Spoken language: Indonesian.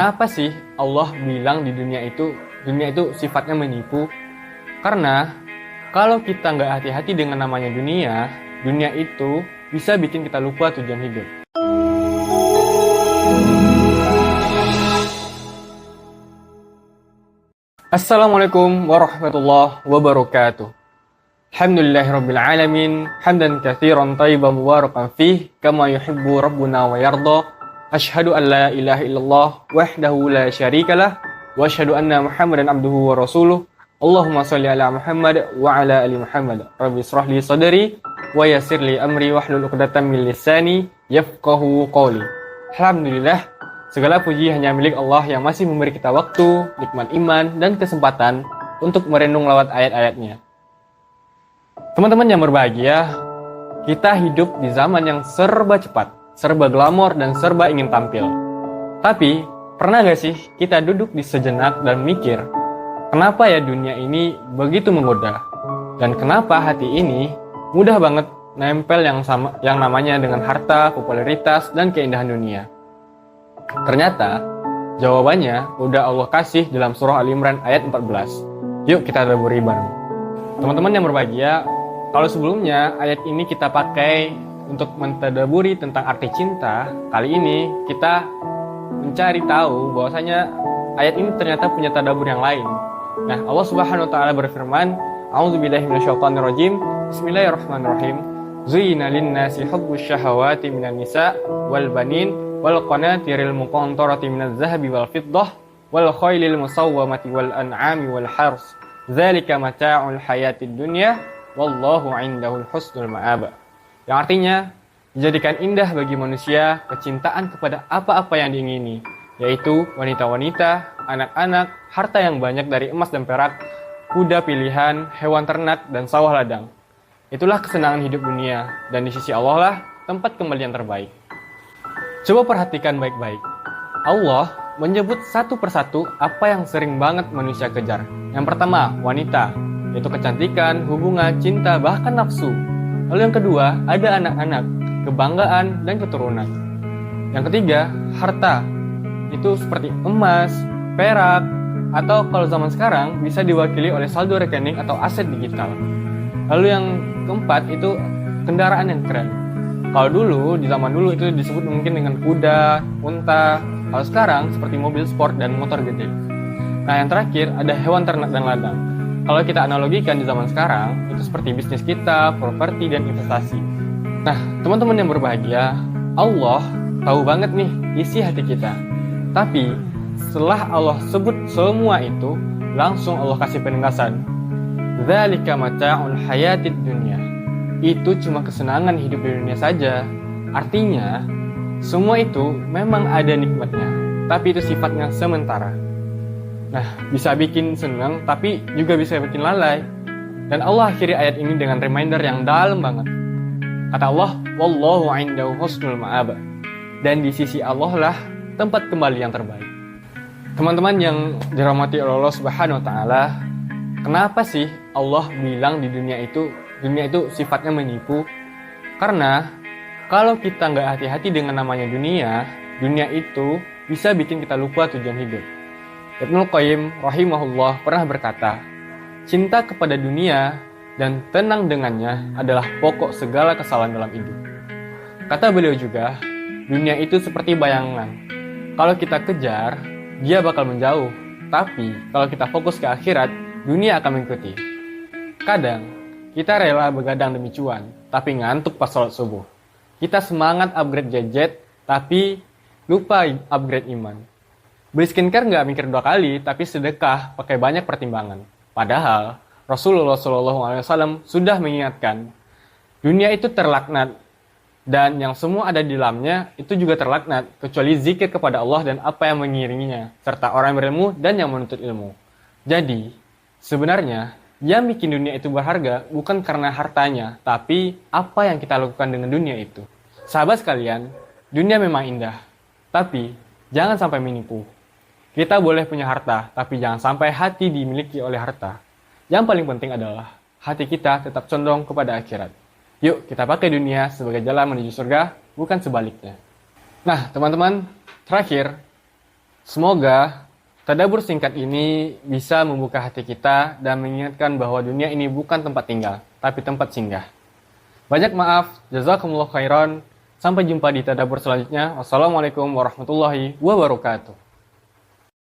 Kenapa sih Allah bilang di dunia itu sifatnya menipu? Karena kalau kita nggak hati-hati dengan namanya dunia itu bisa bikin kita lupa tujuan hidup. Assalamualaikum warahmatullahi wabarakatuh. Alhamdulillahirabbil alamin, hamdan katsiran thayyiban mubarakan fih, kama yuhibbu rabbuna wa yarda. Asyhadu an la ilaha illallah wahdahu la syarikalah wa asyhadu anna Muhammadan abduhu wa rasuluh. Allahumma shalli ala Muhammad wa ala ali Muhammad. Rabbi shrah li sadri wa yassir li amri wahlul 'uqdatam min lisani yafqahu qawli. Alhamdulillah, segala puji hanya milik Allah yang masih memberi kita waktu, nikmat iman, dan kesempatan untuk merenung lewat ayat-ayatnya. Teman-teman yang berbahagia, kita hidup di zaman yang serba cepat, serba glamor, dan serba ingin tampil. Tapi, pernah gak sih kita duduk di sejenak dan mikir, kenapa ya dunia ini begitu menggoda? Dan kenapa hati ini mudah banget nempel yang namanya dengan harta, popularitas, dan keindahan dunia? Ternyata, jawabannya udah Allah kasih dalam surah Al-Imran ayat 14. Yuk kita tadabburi bareng. Teman-teman yang berbahagia, kalau sebelumnya ayat ini kita pakai untuk mentadaburi tentang arti cinta, kali ini kita mencari tahu bahwasanya ayat ini ternyata punya tadabbur yang lain. Nah, Allah Subhanahu wa taala berfirman, A'udzubillahi minasyaitonirrajim. Bismillahirrahmanirrahim. Zuyyina lin-nasi hubbus syahawati minan nisa wal banin wal qanatiril muqantarati minaz zahabi wal fiddah wal khailil musawwamati wal an'ami wal hars. Dzalika mata'ul hayatid dunya wallahu 'indahul husnul ma'ab. Yang artinya, dijadikan indah bagi manusia kecintaan kepada apa-apa yang diingini, yaitu wanita-wanita, anak-anak, harta yang banyak dari emas dan perak, kuda pilihan, hewan ternak, dan sawah ladang. Itulah kesenangan hidup dunia, dan di sisi Allah lah tempat kembali yang terbaik. Coba perhatikan baik-baik. Allah menyebut satu persatu apa yang sering banget manusia kejar. Yang pertama, wanita, yaitu kecantikan, hubungan, cinta, bahkan nafsu. Lalu yang kedua, ada anak-anak, kebanggaan, dan keturunan. Yang ketiga, harta. Itu seperti emas, perak, atau kalau zaman sekarang bisa diwakili oleh saldo rekening atau aset digital. Lalu yang keempat itu kendaraan yang keren. Kalau dulu, di zaman dulu itu disebut mungkin dengan kuda, unta. Kalau sekarang seperti mobil sport dan motor gede. Nah, yang terakhir ada hewan ternak dan ladang. Kalau kita analogikan di zaman sekarang, itu seperti bisnis kita, properti, dan investasi. Nah, teman-teman yang berbahagia, Allah tahu banget nih isi hati kita. Tapi, setelah Allah sebut semua itu, langsung Allah kasih penegasan. Dzalika mata'ul hayatid dunya. Itu cuma kesenangan hidup di dunia saja. Artinya, semua itu memang ada nikmatnya, tapi itu sifatnya sementara. Nah, bisa bikin senang, tapi juga bisa bikin lalai. Dan Allah akhiri ayat ini dengan reminder yang dalam banget. Kata Allah, Wallahu 'indahu husnul ma'ab. Dan di sisi Allah lah tempat kembali yang terbaik. Teman-teman yang dirahmati oleh Allah Subhanahu wa taala, kenapa sih Allah bilang di dunia itu sifatnya menipu? Karena kalau kita nggak hati-hati dengan namanya dunia itu bisa bikin kita lupa tujuan hidup. Ibnul Qayyim rahimahullah pernah berkata, cinta kepada dunia dan tenang dengannya adalah pokok segala kesalahan dalam hidup. Kata beliau juga, dunia itu seperti bayangan. Kalau kita kejar, dia bakal menjauh. Tapi kalau kita fokus ke akhirat, dunia akan mengikuti. Kadang, kita rela begadang demi cuan, tapi ngantuk pas sholat subuh. Kita semangat upgrade gadget, tapi lupa upgrade iman. Beli skincare nggak mikir 2 kali, tapi sedekah pakai banyak pertimbangan. Padahal, Rasulullah SAW sudah mengingatkan, dunia itu terlaknat, dan yang semua ada di dalamnya itu juga terlaknat, kecuali zikir kepada Allah dan apa yang mengiringinya, serta orang berilmu dan yang menuntut ilmu. Jadi, sebenarnya, yang bikin dunia itu berharga bukan karena hartanya, tapi apa yang kita lakukan dengan dunia itu. Sahabat sekalian, dunia memang indah, tapi jangan sampai menipu. Kita boleh punya harta, tapi jangan sampai hati dimiliki oleh harta. Yang paling penting adalah hati kita tetap condong kepada akhirat. Yuk kita pakai dunia sebagai jalan menuju surga, bukan sebaliknya. Nah teman-teman, terakhir, Semoga tadabbur singkat ini bisa membuka hati kita dan mengingatkan bahwa dunia ini bukan tempat tinggal, tapi tempat singgah. Banyak maaf, jazakumullah khairan. Sampai jumpa di tadabbur selanjutnya. Wassalamualaikum warahmatullahi wabarakatuh.